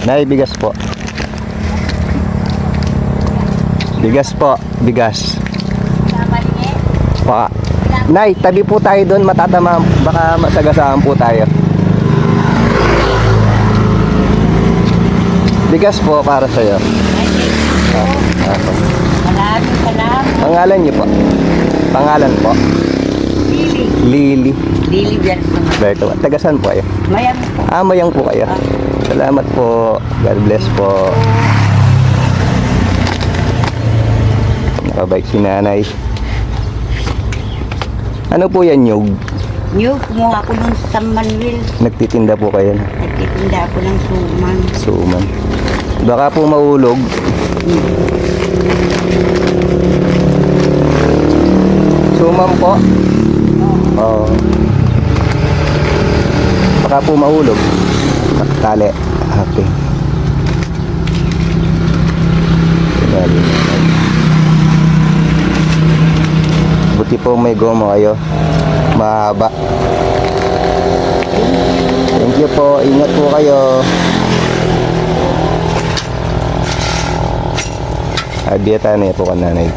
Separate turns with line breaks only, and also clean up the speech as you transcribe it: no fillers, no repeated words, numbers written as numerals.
Nay, bigas po. Bigas po, bigas. Pa. Nay, tabi po tayo doon, matatama, baka masagasaan po tayo. Bigas po para sa'yo.
Maraming salamat.
Pangalan niyo po? Pangalan po?
Lili.
Lili.
Lili Berto.
Berto. Tagasan po kayo?
Mayang po.
Mayang po kayo. Salamat po. God bless po. Nakabike si nanay. Ano po yan, nyug?
New, kumuha ako ng San Manuel.
Nagtitinda po kayo.
Nagtitinda ako ng suman.
Suman. Baka po mahulog. Suman po? Oo. Baka po mahulog. Tali. Okay. Buti po may goma kayo. Mahaba. Thank you po. Ingat po kayo. Abiyatan niya po ka nanay.